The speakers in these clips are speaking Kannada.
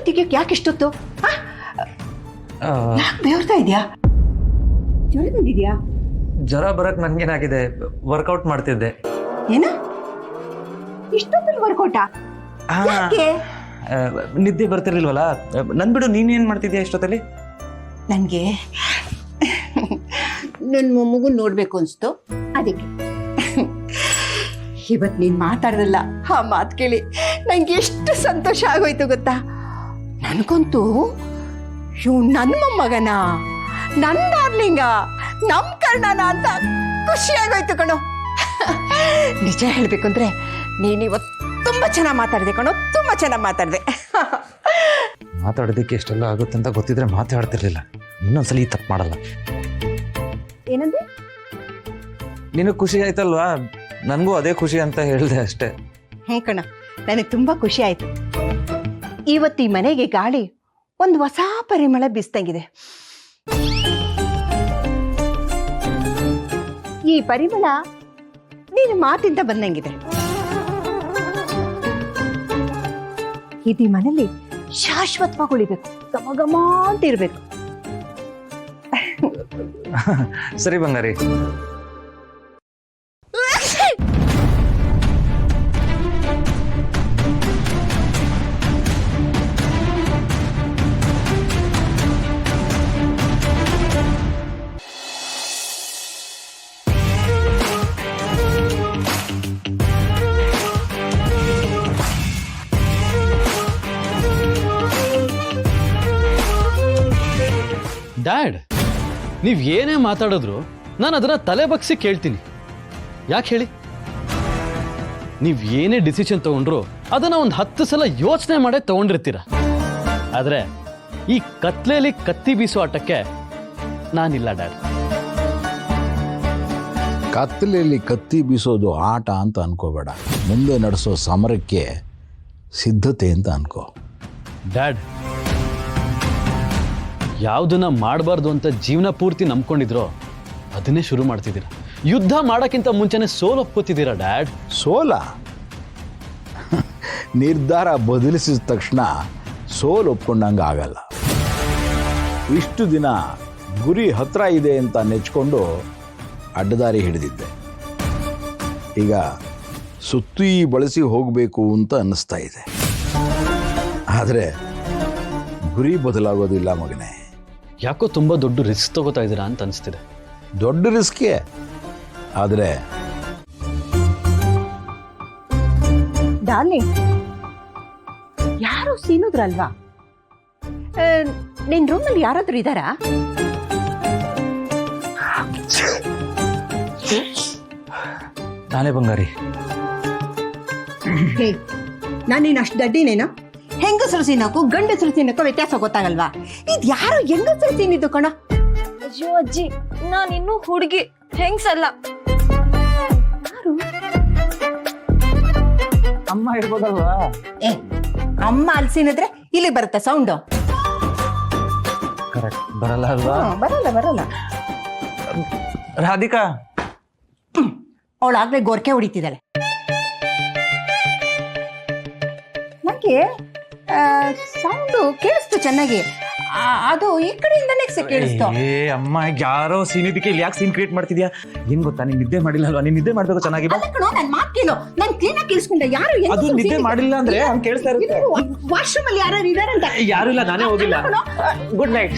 ತೆಗಿಯಕ್ಕೆ ಯಾಕೆ ಇಷ್ಟೊತ್ತು? ಯಾಕೆ ಬೇರ್ತಾ ಇದೆಯಾ? ಜ್ವರ ಬಂದಿದ್ಯಾ? ಜ್ವರ ಬರಕ್ ನನ್ಗೇನಾಗಿದೆ, ವರ್ಕೌಟ್ ಮಾಡ್ತಿದ್ದೆ. ಏನ? ಇಷ್ಟೊತ್ತಲ್ಲಿ ವರ್ಕೌಟಾ? ಯಾಕೆ? ನಿದ್ದೆ ಬರ್ತಿರ್ಲಿಲ್ವಲ್ಲ. ನನ್ ಬಿಡು, ನೀನೇನ್ ಮಾಡ್ತಿದ್ಯಾ ಇಷ್ಟೊತ್ತಲ್ಲಿ? ನನಗೆ ನನ್ನ ಮೊಮ್ಮಗು ನೋಡ್ಬೇಕು ಅನ್ಸ್ತು, ಅದಕ್ಕೆ. ಇವತ್ತು ನೀನು ಮಾತಾಡ್ದಲ್ಲ, ಆ ಮಾತು ಕೇಳಿ ನಂಗೆ ಎಷ್ಟು ಸಂತೋಷ ಆಗೋಯ್ತು ಗೊತ್ತಾ. ನನಗಂತೂ ಇವ್ ನನ್ನ ಮೊಮ್ಮಗನ, ನನ್ನ ಡಾರ್ಲಿಂಗ, ನಮ್ಮ ಕರ್ಣನ ಅಂತ ಖುಷಿ ಆಗೋಯ್ತು ಕಣೋ. ನಿಜ ಹೇಳ್ಬೇಕು ಅಂದ್ರೆ ನೀನು ಇವತ್ತು ತುಂಬಾ ಚೆನ್ನಾಗಿ ಮಾತಾಡಿದೆ ಕಣೋ, ತುಂಬಾ ಚೆನ್ನಾಗಿ ಮಾತಾಡಿದೆ. ಮಾತಾಡೋದಕ್ಕೆ ಎಷ್ಟೆಲ್ಲ ಆಗುತ್ತೆ ಅಂತ ಗೊತ್ತಿದ್ರೆ ಮಾತಾಡ್ತಿರ್ಲಿಲ್ಲ. ಇನ್ನೊಂದ್ಸಲ ಈ ತಪ್ಪು ಮಾಡಲ್ಲ. ಏನಂದ್ರೆ? ನಿನಗೆ ಖುಷಿ ಆಯ್ತಲ್ವಾ, ನನಗೂ ಅದೇ ಖುಷಿ ಅಂತ ಹೇಳಿದೆ ಅಷ್ಟೇ. ಕಣ, ನನಗೆ ತುಂಬಾ ಖುಷಿ ಆಯ್ತು. ಇವತ್ತು ಈ ಮನೆಗೆ ಗಾಳಿ ಒಂದು ಹೊಸ ಪರಿಮಳ ಬೀಸ್ತಂಗಿದೆ. ಈ ಪರಿಮಳ ನೀನು ಮಾತಿಂದ ಬಂದಂಗಿದೆ. ಇದು ಈ ಮನೇಲಿ ಶಾಶ್ವತವಾಗಿ ಉಳಿಬೇಕು, ಘಮ ಅಂತ ಇರ್ಬೇಕು. ಸರಿ ಬಂಗಾರಿ. ಡ್ಯಾಡ್, ನೀವು ಏನೇ ಮಾತಾಡಿದ್ರು ನಾನು ಅದನ್ನ ತಲೆ ಬಗ್ಸಿ ಕೇಳ್ತೀನಿ. ಯಾಕೆ ಹೇಳಿ? ನೀವು ಏನೇ ಡಿಸಿಷನ್ ತಗೊಂಡ್ರು ಅದನ್ನ ಒಂದು 10 ಸಲ ಯೋಚನೆ ಮಾಡೇ ತಗೊಂಡಿರ್ತೀರ. ಆದ್ರೆ ಈ ಕತ್ಲೆಯಲ್ಲಿ ಕತ್ತಿ ಬೀಸೋ ಆಟಕ್ಕೆ ನಾನಿಲ್ಲ ಡ್ಯಾಡ್. ಕತ್ತಲೆಯಲ್ಲಿ ಕತ್ತಿ ಬೀಸೋದು ಆಟ ಅಂತ ಅನ್ಕೋಬೇಡ, ಮುಂದೆ ನಡೆಸೋ ಸಮರಕ್ಕೆ ಸಿದ್ಧತೆ ಅಂತ ಅನ್ಕೋ. ಡ್ಯಾಡ್, ಯಾವುದನ್ನ ಮಾಡಬಾರ್ದು ಅಂತ ಜೀವನ ಪೂರ್ತಿ ನಂಬ್ಕೊಂಡಿದ್ರೋ ಅದನ್ನೇ ಶುರು ಮಾಡ್ತಿದ್ದೀರಾ. ಯುದ್ಧ ಮಾಡೋಕ್ಕಿಂತ ಮುಂಚೆನೆ ಸೋಲು ಒಪ್ಕೋತಿದ್ದೀರಾ ಡ್ಯಾಡ್. ಸೋಲ? ನಿರ್ಧಾರ ಬದಲಿಸಿದ ತಕ್ಷಣ ಸೋಲು ಒಪ್ಕೊಂಡಂಗೆ ಆಗಲ್ಲ. ಇಷ್ಟು ದಿನ ಗುರಿ ಹತ್ರ ಇದೆ ಅಂತ ನೆಚ್ಕೊಂಡು ಅಡ್ಡದಾರಿ ಹಿಡಿದಿದ್ದೆ. ಈಗ ಸುತ್ತಿ ಬಳಸಿ ಹೋಗಬೇಕು ಅಂತ ಅನ್ನಿಸ್ತಾ ಇದೆ. ಆದರೆ ಗುರಿ ಬದಲಾಗೋದಿಲ್ಲ ಮಗನೇ. ಯಾಕೋ ತುಂಬ ದೊಡ್ಡ ರಿಸ್ಕ್ ತಗೋತಾ ಇದ್ದೀರಾ ಅಂತ ಅನಿಸ್ತಿದೆ. ದೊಡ್ಡ ರಿಸ್ಕೇ, ಆದರೆ ಡಾರ್ಲಿಂಗ್, ಯಾರು ಸೀನುದ್ರಲ್ವಾ? ನಿನ್ ರೂಮಲ್ಲಿ ಯಾರಾದ್ರೂ ಇದ್ದಾರಾ? ನಾನೇ ಬಂಗಾರಿ. ನಾನು ನೀನು ಅಷ್ಟು ದಡ್ಡಿನೇನೋ? ಹೆಂಗಸರು ಸೀನಕ್ಕೂ ಗಂಡಸರು ಸೀನಕ್ಕೂ ವ್ಯತ್ಯಾಸ ಗೊತ್ತಾಗಲ್ವಾ? ಇದು ಯಾರು ಹೆಂಗಸರು ಸೀನಿದ್ದು ಕಣ? ಅಯ್ಯೋ ಅಜ್ಜಿ, ನಾನಿನ್ನೂ ಹುಡುಗಿ, ಹೆಂಗ್ಸಲ್ಲ. ಯಾರು? ಅಮ್ಮ ಇರ್ಬೋದಲ್ವಾ? ಅಮ್ಮ ಅಲ್ಲಿ ಸೀನಿದ್ರೆ ಇಲ್ಲಿ ಬರುತ್ತೆ ಸೌಂಡು. ಕರೆಕ್ಟ್, ಬರಲ್ಲ ಅಲ್ವಾ? ಬರಲ್ಲ. ರಾಧಿಕಾ, ಅವಳಾಗ್ಲೇ ಗೋರ್ಕೆ ಹೊಡಿತಿದ್ದಾಳೆ. ನನಗೆ ಸೌಂಡು ಕೇಳಿಸ್ತು ಚೆನ್ನಾಗಿ. ಅದು ಈ ಕಡೆಯಿಂದನೇ ಕೇಳಿಸ್ತು. ಅಮ್ಮ, ಯಾರೋ ಸೀನ್ ಇದಕ್ಕೆ ಇಲ್ಲಿ ಯಾಕೆ ಸೀನ್ ಕ್ರಿಯೇಟ್ ಮಾಡ್ತಿದ್ಯಾ? ಏನ್ ಗೊತ್ತಾ, ನೀನ್ ನಿದ್ದೆ ಮಾಡಿಲ್ಲ ಅಲ್ವಾ? ನೀನ್ ನಿದ್ದೆ ಮಾಡ್ಬೇಕು ಚೆನ್ನಾಗಿ. ನನ್ನ ಮಾತು ಕೇಳು, ನಾನು ಕ್ಲೀನಾಗಿ ಕೇಳಿಸ್ಕೊಂಡೆ. ಯಾರು ಅದು ನಿದ್ದೆ ಮಾಡಿಲ್ಲ ಅಂದ್ರೆ ಹಂಗೆ ಕೇಳಿಸ್ತಾ ಇರುತ್ತೆ. ವಾಶ್ರೂಮ್ ಅಲ್ಲಿ ಯಾರು ಇದಾರಂತ? ಯಾರು ಇಲ್ಲ, ನಾನೇ ಹೋಗಿಲ್ಲ. Good night.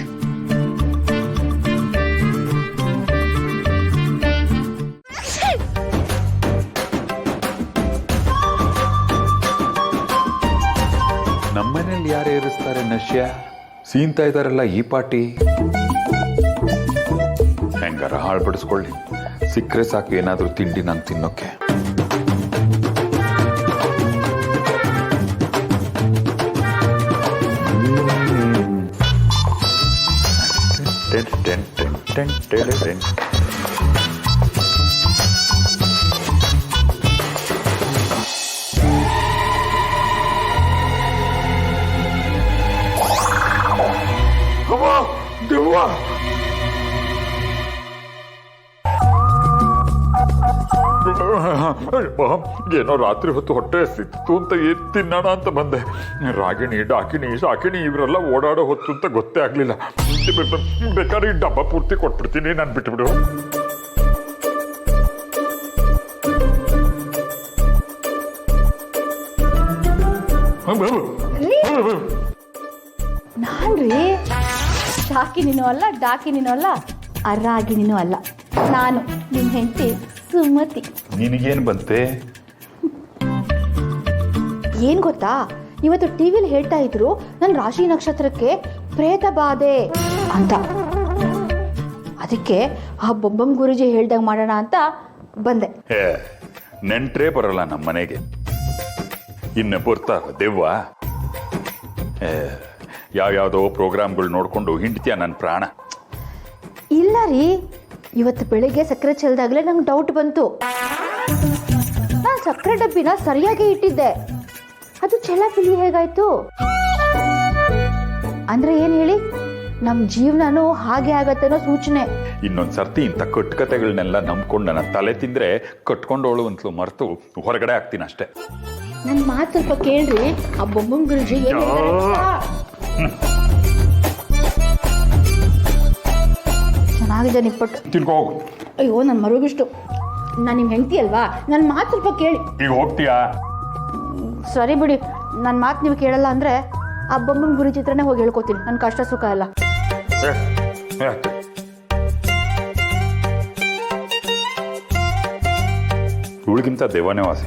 ನಮ್ಮನೇಲಿ ಯಾರು ಏರಿಸ್ತಾರೆ ನಶ್ಯ? ಸೀನ್ತಾ ಇದಾರಲ್ಲ ಈ ಪಾಟಿ. ಹೆಂಗಾರ ಹಾಳ್ಪಡಿಸ್ಕೊಳ್ಳಿ, ಸಿಕ್ಕರೆ ಸಾಕು ಏನಾದ್ರೂ ತಿಂಡಿ ನಂಗೆ ತಿನ್ನೋಕೆ. ಏನೋ ರಾತ್ರಿ ಹೊತ್ತು ಹೊಟ್ಟೆ ಸಿಕ್ತು ಅಂತ ಏನ್ ತಿನ್ನೋಣ ಅಂತ ಬಂದೆ. ರಾಗಿಣಿ ಡಾಕಿಣಿ ಶಾಕಿಣಿ ಇವರೆಲ್ಲ ಓಡಾಡೋ ಹೊತ್ತು ಅಂತ ಗೊತ್ತೇ ಆಗ್ಲಿಲ್ಲ. ಬೇಕಾದ್ರೆ ಈ ಡಬ್ಬ ಪೂರ್ತಿ ಕೊಟ್ಬಿಡ್ತೀನಿ, ನಾನು ಬಿಟ್ಬಿಡು. ನಾನ್ರಿ ಶಾಕಿನಿನೂ ಅಲ್ಲ ಡಾಕಿನಿನೂ ಅಲ್ಲ ಅರಾಗಿನಿನೂ ಅಲ್ಲ. ನಾನು ನಿಮ್ಮ ಹೆಂಡತಿ ಸುಮತಿ. ನಿನಗೇನು ಬಂತೆ? ಏನ್ ಗೊತ್ತಾ, ಇವತ್ತು ಟಿವಿಲಿ ಹೇಳ್ತಾ ಇದ್ರು ನನ್ನ ರಾಶಿ ನಕ್ಷತ್ರಕ್ಕೆ ಪ್ರೇತ ಬಾಧೆ ಅಂತ. ಅದಕ್ಕೆ ಆ ಬೊಬ್ಬಂ ಗುರುಜಿ ಹೇಳ್ದಾಗ ಮಾಡೋಣ ಅಂತ ಬಂದೆ. ನೆಂಟ್ರೇ ಬರಲ್ಲ ನಮ್ಮ ಮನೆಗೆ, ಇನ್ನು ಬರ್ತಾರ ದೆವ್ವ. ಯಾವ್ಯಾವುದೋ ಪ್ರೋಗ್ರಾಮ್ಗಳು ನೋಡ್ಕೊಂಡು ಹಿಂಡ್ತೀಯ ನನ್ನ ಪ್ರಾಣ. ಇಲ್ಲ ರೀ, ಇವತ್ತು ಬೆಳಿಗ್ಗೆ ಸಕ್ಕರೆ ಚೆಲ್ದಾಗಲೇ ನಂಗೆ ಡೌಟ್ ಬಂತು. ನಾನು ಸಕ್ಕರೆ ಡಬ್ಬಿನ ಸರಿಯಾಗಿ ಇಟ್ಟಿದ್ದೆ, ಅದು ಚೆಲ್ಲಾಪಿಲ್ಲಿ ಹೇಗಾಯ್ತು? ಅಂದ್ರೆ ಏನ್ ಹೇಳಿ, ನಮ್ಮ ಜೀವನನೂ ಹಾಗೆ ಆಗತ್ತೇನೋ ಸೂಚನೆ. ಇನ್ನೊಂದು ಸರ್ತಿ ಇಂಥ ಕಟ್ಟುಕತೆಗಳನ್ನೆಲ್ಲ ನಂಬ್ಕೊಂಡು ನನ್ನ ತಲೆ ತಿಂದ್ರೆ ಕಟ್ಕೊಂಡೋಳು ಅಂತಲೂ ಮರೆತು ಹೊರಗಡೆ ಆಗ್ತೀನಿ ಅಷ್ಟೇ. ನನ್ನ ಮಾತು ಸ್ವಲ್ಪ ಕೇಳ್ರಿ. ಆ ಬೊಮ್ಮಂ ಗುರುಜಿ ಏನ್ ಹೇಳ್ತಾರೆ ಗೊತ್ತಾ? ಚೆನ್ನಾಗಿದೆ ನಿಪ್ಪಟ್ಟು. ತಿನ್ಕೋ ಹೋಗು. ಅಯ್ಯೋ ನನ್ನ ಮರುಗಿಷ್ಟು. ನಾನು ನಿಮ್ಮ ಹೆಂಡತಿ ಅಲ್ವಾ, ನನ್ನ ಮಾತು ಸ್ವಲ್ಪ ಕೇಳಿ. ಈಗ ಹೋಗ್ತೀಯಾ? ಸರಿ ಬಿಡಿ, ನನ್ನ ಮಾತು ನೀವು ಕೇಳಲ್ಲ ಅಂದ್ರೆ ಆ ಬೊಮ್ಮಂ ಗುರುಜಿ ಹತ್ರನೇ ಹೋಗಿ ಹೇಳ್ಕೊತೀನಿ. ನನ್ನ ಕಷ್ಟ ಸುಖ ಎಲ್ಲ. ಇವಳಿಗಿಂತ ದೇವನೇ ವಾಸ.